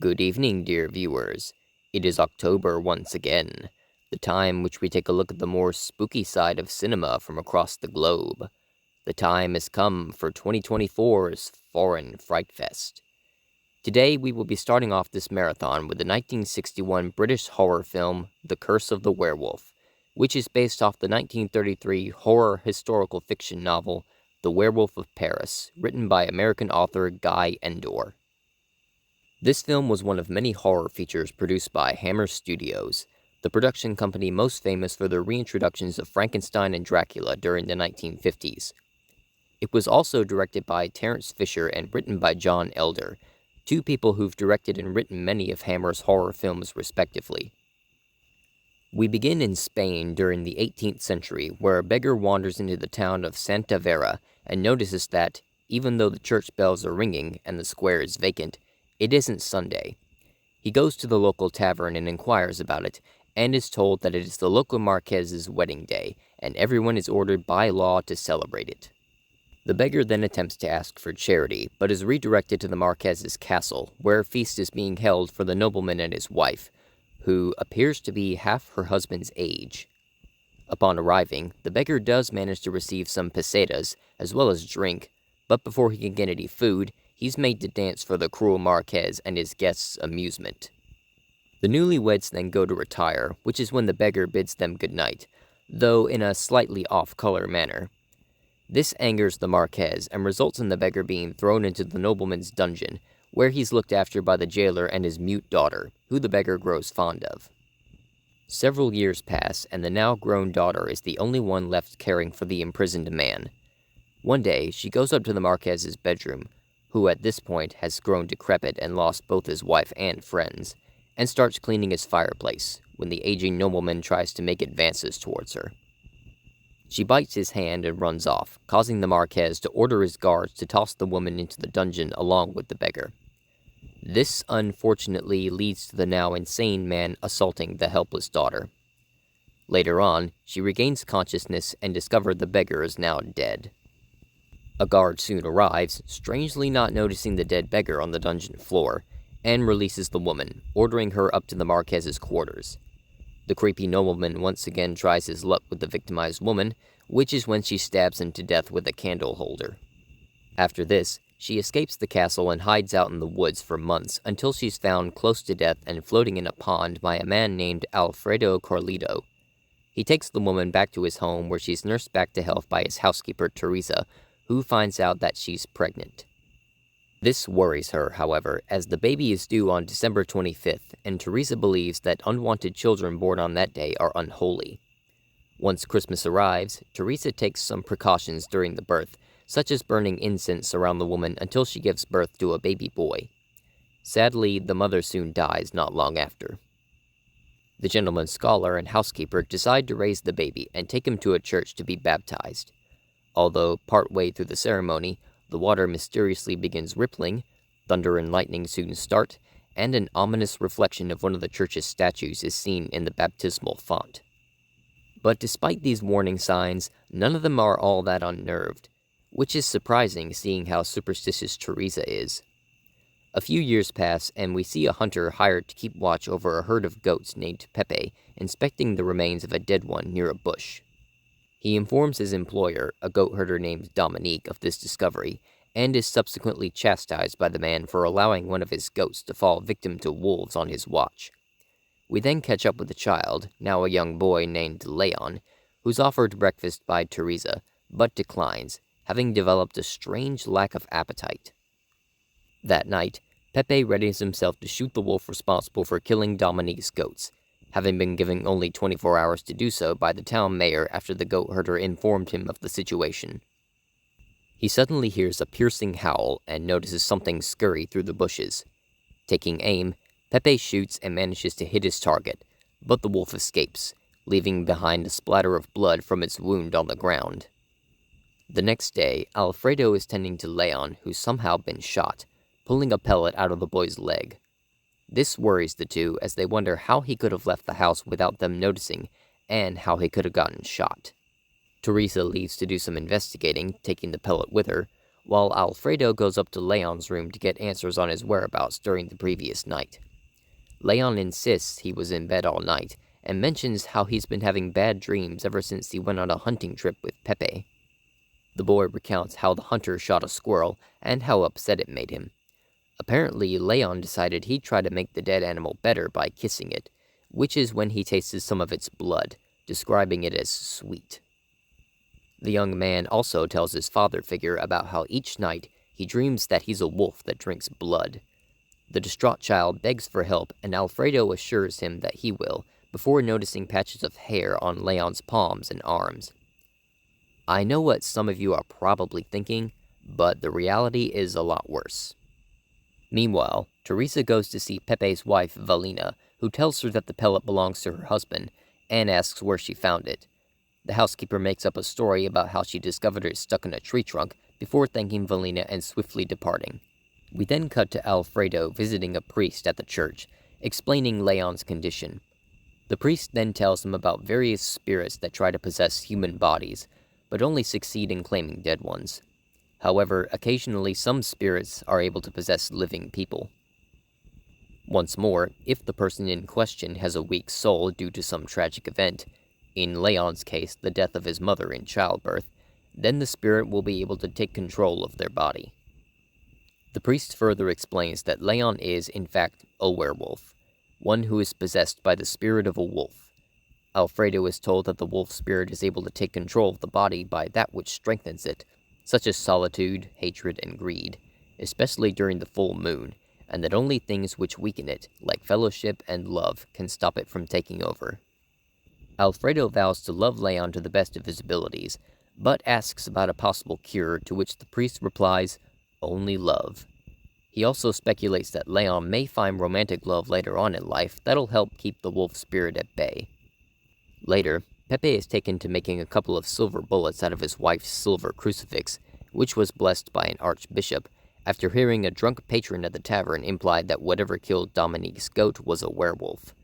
Good evening, dear viewers. It is October once again, the time which we take a look at the more spooky side of cinema from across the globe. The time has come for 2024's Foreign Fright Fest. Today we will be starting off this marathon with the 1961 British horror film The Curse of the Werewolf, which is based off the 1933 horror historical fiction novel The Werewolf of Paris, written by American author Guy Endore. This film was one of many horror features produced by Hammer Studios, the production company most famous for their reintroductions of Frankenstein and Dracula during the 1950s. It was also directed by Terence Fisher and written by John Elder, two people who've directed and written many of Hammer's horror films respectively. We begin in Spain during the 18th century, where a beggar wanders into the town of Santa Vera and notices that, even though the church bells are ringing and the square is vacant, it isn't Sunday. He goes to the local tavern and inquires about it, and is told that it is the local Marques's wedding day, and everyone is ordered by law to celebrate it. The beggar then attempts to ask for charity, but is redirected to the Marques's castle, where a feast is being held for the nobleman and his wife, who appears to be half her husband's age. Upon arriving, the beggar does manage to receive some pesetas, as well as drink, but before he can get any food, he's made to dance for the cruel Marquez and his guests' amusement. The newlyweds then go to retire, which is when the beggar bids them goodnight, though in a slightly off-color manner. This angers the Marquez and results in the beggar being thrown into the nobleman's dungeon, where he's looked after by the jailer and his mute daughter, who the beggar grows fond of. Several years pass, and the now-grown daughter is the only one left caring for the imprisoned man. One day, she goes up to the Marquez's bedroom, who at this point has grown decrepit and lost both his wife and friends, and starts cleaning his fireplace, when the aging nobleman tries to make advances towards her. She bites his hand and runs off, causing the Marquez to order his guards to toss the woman into the dungeon along with the beggar. This, unfortunately, leads to the now insane man assaulting the helpless daughter. Later on, she regains consciousness and discovers the beggar is now dead. A guard soon arrives, strangely not noticing the dead beggar on the dungeon floor, and releases the woman, ordering her up to the Marquez's quarters. The creepy nobleman once again tries his luck with the victimized woman, which is when she stabs him to death with a candle holder. After this, she escapes the castle and hides out in the woods for months until she's found close to death and floating in a pond by a man named Alfredo Carlito. He takes the woman back to his home where she's nursed back to health by his housekeeper Teresa, who finds out that she's pregnant. This worries her, however, as the baby is due on December 25th, and Teresa believes that unwanted children born on that day are unholy. Once Christmas arrives, Teresa takes some precautions during the birth, such as burning incense around the woman until she gives birth to a baby boy. Sadly, the mother soon dies not long after. The gentleman's scholar and housekeeper decide to raise the baby and take him to a church to be baptized. Although, partway through the ceremony, the water mysteriously begins rippling, thunder and lightning soon start, and an ominous reflection of one of the church's statues is seen in the baptismal font. But despite these warning signs, none of them are all that unnerved, which is surprising seeing how superstitious Teresa is. A few years pass, and we see a hunter hired to keep watch over a herd of goats named Pepe, inspecting the remains of a dead one near a bush. He informs his employer, a goat herder named Dominique, of this discovery, and is subsequently chastised by the man for allowing one of his goats to fall victim to wolves on his watch. We then catch up with the child, now a young boy named Leon, who's offered breakfast by Teresa, but declines, having developed a strange lack of appetite. That night, Pepe readies himself to shoot the wolf responsible for killing Dominique's goats, having been given only 24 hours to do so by the town mayor after the goat herder informed him of the situation. He suddenly hears a piercing howl and notices something scurry through the bushes. Taking aim, Pepe shoots and manages to hit his target, but the wolf escapes, leaving behind a splatter of blood from its wound on the ground. The next day, Alfredo is tending to Leon, who's somehow been shot, pulling a pellet out of the boy's leg. This worries the two as they wonder how he could have left the house without them noticing, and how he could have gotten shot. Teresa leaves to do some investigating, taking the pellet with her, while Alfredo goes up to Leon's room to get answers on his whereabouts during the previous night. Leon insists he was in bed all night, and mentions how he's been having bad dreams ever since he went on a hunting trip with Pepe. The boy recounts how the hunter shot a squirrel, and how upset it made him. Apparently, Leon decided he'd try to make the dead animal better by kissing it, which is when he tasted some of its blood, describing it as sweet. The young man also tells his father figure about how each night he dreams that he's a wolf that drinks blood. The distraught child begs for help, and Alfredo assures him that he will, before noticing patches of hair on Leon's palms and arms. I know what some of you are probably thinking, but the reality is a lot worse. Meanwhile, Teresa goes to see Pepe's wife, Valina, who tells her that the pellet belongs to her husband, and asks where she found it. The housekeeper makes up a story about how she discovered it stuck in a tree trunk, before thanking Valina and swiftly departing. We then cut to Alfredo visiting a priest at the church, explaining Leon's condition. The priest then tells him about various spirits that try to possess human bodies, but only succeed in claiming dead ones. However, occasionally some spirits are able to possess living people. Once more, if the person in question has a weak soul due to some tragic event, in Leon's case the death of his mother in childbirth, then the spirit will be able to take control of their body. The priest further explains that Leon is, in fact, a werewolf, one who is possessed by the spirit of a wolf. Alfredo is told that the wolf spirit is able to take control of the body by that which strengthens it, such as solitude, hatred, and greed, especially during the full moon, and that only things which weaken it, like fellowship and love, can stop it from taking over. Alfredo vows to love Leon to the best of his abilities, but asks about a possible cure, to which the priest replies, only love. He also speculates that Leon may find romantic love later on in life that'll help keep the wolf spirit at bay. Later, Pepe is taken to making a couple of silver bullets out of his wife's silver crucifix, which was blessed by an archbishop, after hearing a drunk patron at the tavern implied that whatever killed Dominique's goat was a werewolf.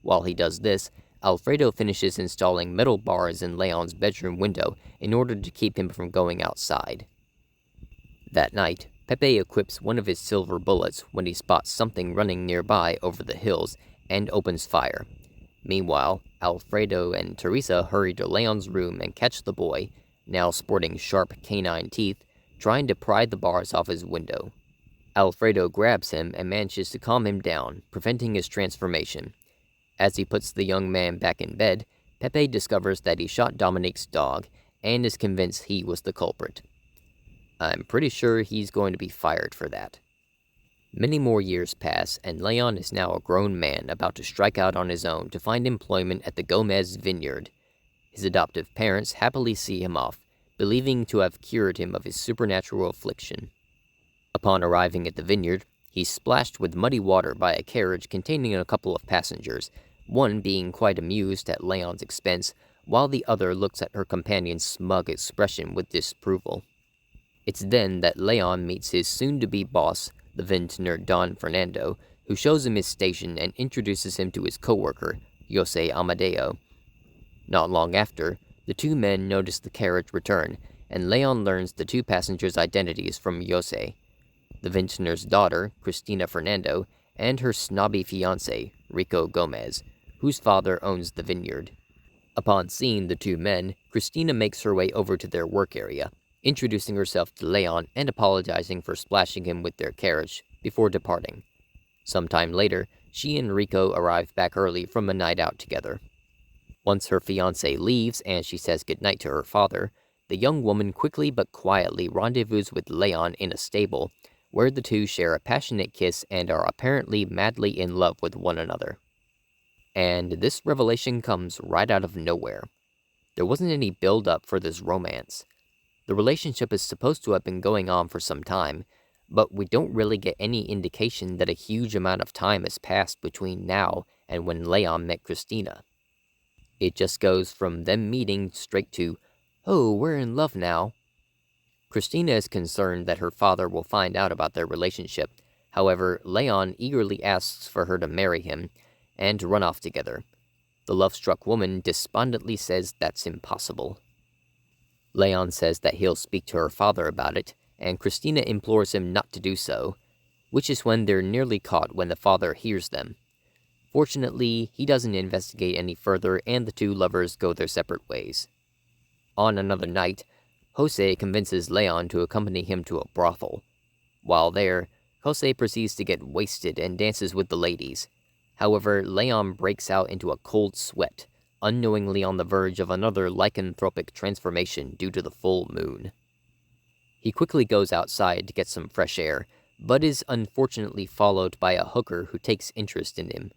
While he does this, Alfredo finishes installing metal bars in Leon's bedroom window in order to keep him from going outside. That night, Pepe equips one of his silver bullets when he spots something running nearby over the hills and opens fire. Meanwhile, Alfredo and Teresa hurry to Leon's room and catch the boy, now sporting sharp canine teeth, trying to pry the bars off his window. Alfredo grabs him and manages to calm him down, preventing his transformation. As he puts the young man back in bed, Pepe discovers that he shot Dominique's dog and is convinced he was the culprit. I'm pretty sure he's going to be fired for that. Many more years pass, and Leon is now a grown man about to strike out on his own to find employment at the Gomez vineyard. His adoptive parents happily see him off, believing to have cured him of his supernatural affliction. Upon arriving at the vineyard, he's splashed with muddy water by a carriage containing a couple of passengers, one being quite amused at Leon's expense, while the other looks at her companion's smug expression with disapproval. It's then that Leon meets his soon-to-be boss, the vintner Don Fernando, who shows him his station and introduces him to his co-worker, Jose Amadeo. Not long after, the two men notice the carriage return, and Leon learns the two passengers' identities from Jose: the vintner's daughter, Cristina Fernando, and her snobby fiancé, Rico Gomez, whose father owns the vineyard. Upon seeing the two men, Cristina makes her way over to their work area, introducing herself to Leon and apologizing for splashing him with their carriage, before departing. Sometime later, she and Rico arrive back early from a night out together. Once her fiancé leaves and she says goodnight to her father, the young woman quickly but quietly rendezvous with Leon in a stable, where the two share a passionate kiss and are apparently madly in love with one another. And this revelation comes right out of nowhere. There wasn't any build-up for this romance. The relationship is supposed to have been going on for some time, but we don't really get any indication that a huge amount of time has passed between now and when Leon met Cristina. It just goes from them meeting straight to, "Oh, we're in love now." Cristina is concerned that her father will find out about their relationship. However, Leon eagerly asks for her to marry him and to run off together. The love-struck woman despondently says that's impossible. Leon says that he'll speak to her father about it, and Christina implores him not to do so, which is when they're nearly caught when the father hears them. Fortunately, he doesn't investigate any further, and the two lovers go their separate ways. On another night, Jose convinces Leon to accompany him to a brothel. While there, Jose proceeds to get wasted and dances with the ladies. However, Leon breaks out into a cold sweat, unknowingly on the verge of another lycanthropic transformation due to the full moon. He quickly goes outside to get some fresh air, but is unfortunately followed by a hooker who takes interest in him.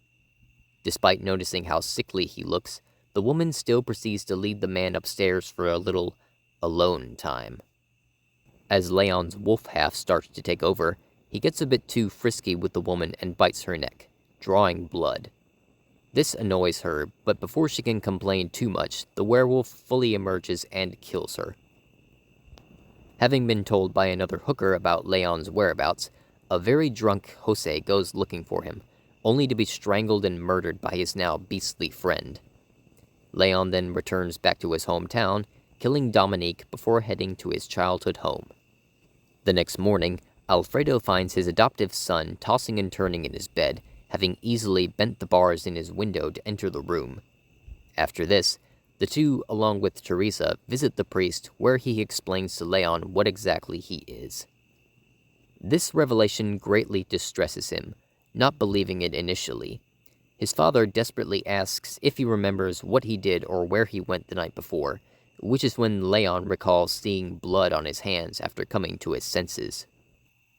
Despite noticing how sickly he looks, the woman still proceeds to lead the man upstairs for a little alone time. As Leon's wolf half starts to take over, he gets a bit too frisky with the woman and bites her neck, drawing blood. This annoys her, but before she can complain too much, the werewolf fully emerges and kills her. Having been told by another hooker about Leon's whereabouts, a very drunk Jose goes looking for him, only to be strangled and murdered by his now beastly friend. Leon then returns back to his hometown, killing Dominique before heading to his childhood home. The next morning, Alfredo finds his adoptive son tossing and turning in his bed, having easily bent the bars in his window to enter the room. After this, the two, along with Teresa, visit the priest, where he explains to Leon what exactly he is. This revelation greatly distresses him, not believing it initially. His father desperately asks if he remembers what he did or where he went the night before, which is when Leon recalls seeing blood on his hands after coming to his senses.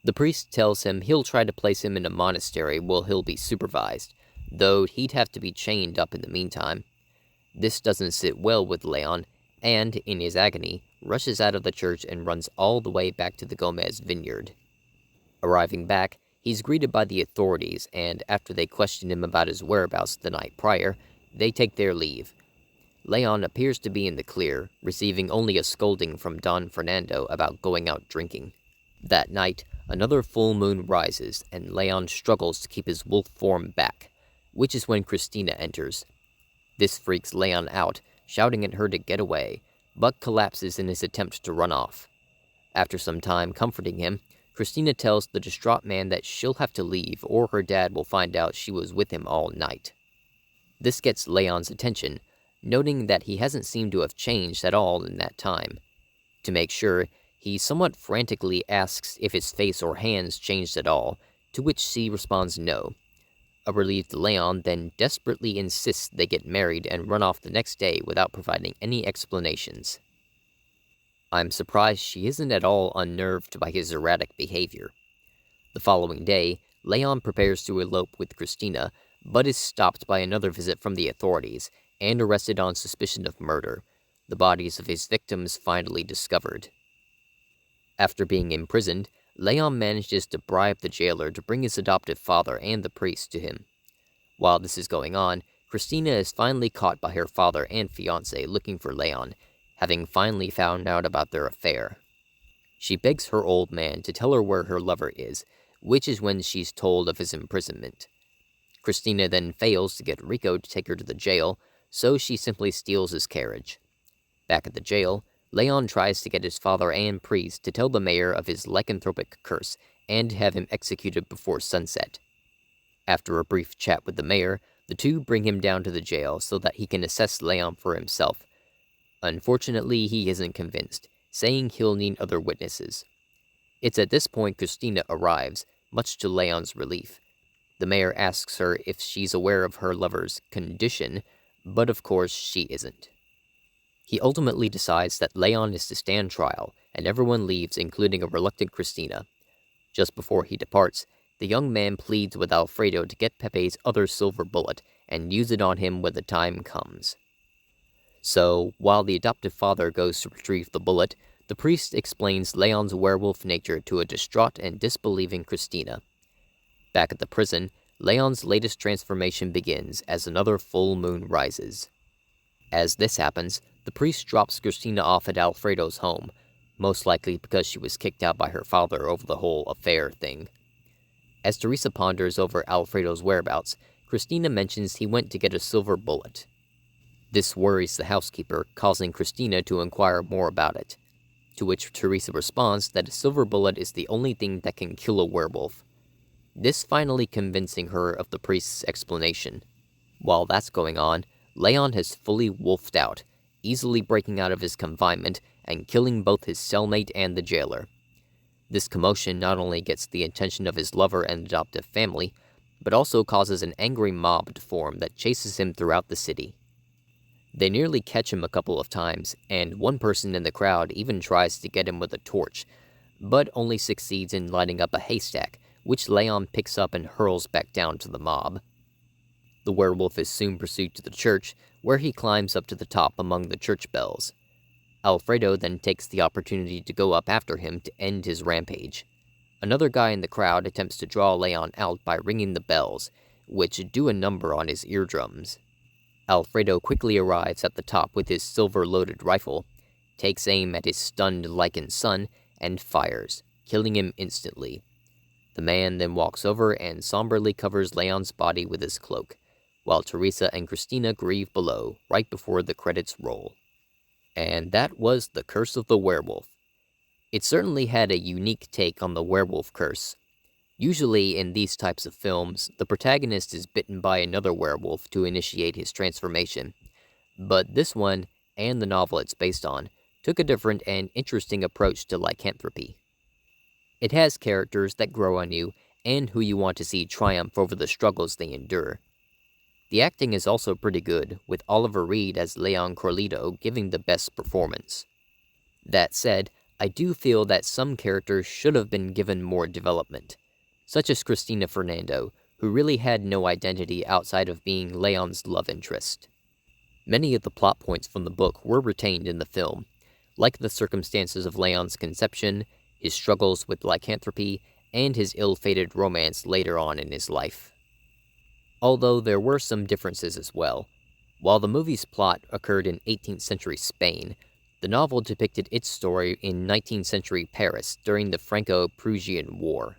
The priest tells him he'll try to place him in a monastery where he'll be supervised, though he'd have to be chained up in the meantime. This doesn't sit well with Leon, and, in his agony, rushes out of the church and runs all the way back to the Gomez vineyard. Arriving back, he's greeted by the authorities, and after they question him about his whereabouts the night prior, they take their leave. Leon appears to be in the clear, receiving only a scolding from Don Fernando about going out drinking. That night, another full moon rises, and Leon struggles to keep his wolf form back, which is when Christina enters. This freaks Leon out, shouting at her to get away, but collapses in his attempt to run off. After some time comforting him, Christina tells the distraught man that she'll have to leave or her dad will find out she was with him all night. This gets Leon's attention, noting that he hasn't seemed to have changed at all in that time. To make sure, he somewhat frantically asks if his face or hands changed at all, to which she responds no. A relieved Leon then desperately insists they get married and run off the next day without providing any explanations. I'm surprised she isn't at all unnerved by his erratic behavior. The following day, Leon prepares to elope with Christina, but is stopped by another visit from the authorities and arrested on suspicion of murder, the bodies of his victims finally discovered. After being imprisoned, Leon manages to bribe the jailer to bring his adoptive father and the priest to him. While this is going on, Christina is finally caught by her father and fiancé looking for Leon, having finally found out about their affair. She begs her old man to tell her where her lover is, which is when she's told of his imprisonment. Christina then fails to get Rico to take her to the jail, so she simply steals his carriage. Back at the jail, Leon tries to get his father and priest to tell the mayor of his lycanthropic curse and have him executed before sunset. After a brief chat with the mayor, the two bring him down to the jail so that he can assess Leon for himself. Unfortunately, he isn't convinced, saying he'll need other witnesses. It's at this point Christina arrives, much to Leon's relief. The mayor asks her if she's aware of her lover's condition, but of course she isn't. He ultimately decides that Leon is to stand trial, and everyone leaves, including a reluctant Christina. Just before he departs, the young man pleads with Alfredo to get Pepe's other silver bullet and use it on him when the time comes. So, while the adoptive father goes to retrieve the bullet, the priest explains Leon's werewolf nature to a distraught and disbelieving Christina. Back at the prison, Leon's latest transformation begins as another full moon rises. As this happens, the priest drops Christina off at Alfredo's home, most likely because she was kicked out by her father over the whole affair thing. As Teresa ponders over Alfredo's whereabouts, Christina mentions he went to get a silver bullet. This worries the housekeeper, causing Christina to inquire more about it. to which Teresa responds that a silver bullet is the only thing that can kill a werewolf, this finally convincing her of the priest's explanation. While that's going on, Leon has fully wolfed out, easily breaking out of his confinement and killing both his cellmate and the jailer. This commotion not only gets the attention of his lover and adoptive family, but also causes an angry mob to form that chases him throughout the city. They nearly catch him a couple of times, and one person in the crowd even tries to get him with a torch, but only succeeds in lighting up a haystack, which Leon picks up and hurls back down to the mob. The werewolf is soon pursued to the church, where he climbs up to the top among the church bells. Alfredo then takes the opportunity to go up after him to end his rampage. Another guy in the crowd attempts to draw Leon out by ringing the bells, which do a number on his eardrums. Alfredo quickly arrives at the top with his silver-loaded rifle, takes aim at his stunned lichened son, and fires, killing him instantly. The man then walks over and somberly covers Leon's body with his cloak, while Teresa and Christina grieve below, right before the credits roll. And that was The Curse of the Werewolf. It certainly had a unique take on the werewolf curse. Usually in these types of films, the protagonist is bitten by another werewolf to initiate his transformation, but this one, and the novel it's based on, took a different and interesting approach to lycanthropy. It has characters that grow on you, and who you want to see triumph over the struggles they endure. The acting is also pretty good, with Oliver Reed as Leon Corlito giving the best performance. That said, I do feel that some characters should have been given more development, such as Cristina Fernando, who really had no identity outside of being Leon's love interest. Many of the plot points from the book were retained in the film, like the circumstances of Leon's conception, his struggles with lycanthropy, and his ill-fated romance later on in his life. Although there were some differences as well. While the movie's plot occurred in 18th century Spain, the novel depicted its story in 19th century Paris during the Franco-Prussian War.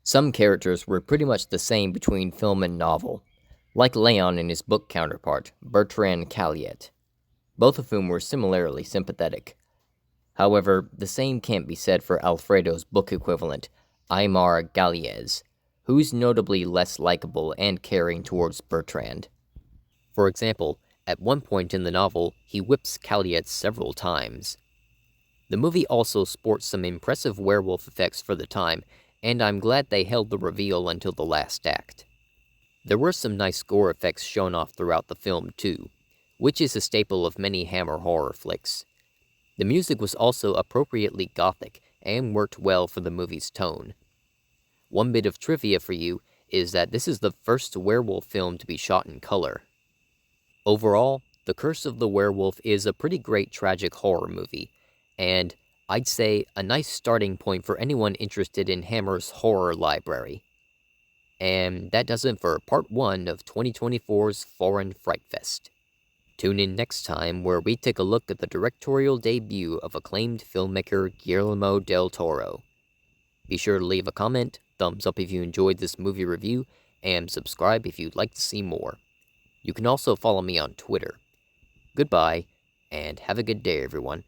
Some characters were pretty much the same between film and novel, like Leon and his book counterpart, Bertrand Calliet, both of whom were similarly sympathetic. However, the same can't be said for Alfredo's book equivalent, Aymar Galliez, who's notably less likable and caring towards Bertrand. For example, at one point in the novel, he whips Calliet several times. The movie also sports some impressive werewolf effects for the time, and I'm glad they held the reveal until the last act. There were some nice gore effects shown off throughout the film too, which is a staple of many Hammer horror flicks. The music was also appropriately gothic and worked well for the movie's tone. One bit of trivia for you is that this is the first werewolf film to be shot in color. Overall, The Curse of the Werewolf is a pretty great tragic horror movie, and I'd say a nice starting point for anyone interested in Hammer's horror library. And that does it for part 1 of 2024's Foreign Fright Fest. Tune in next time where we take a look at the directorial debut of acclaimed filmmaker Guillermo del Toro. Be sure to leave a comment, thumbs up if you enjoyed this movie review, and subscribe if you'd like to see more. You can also follow me on Twitter. Goodbye, and have a good day, everyone.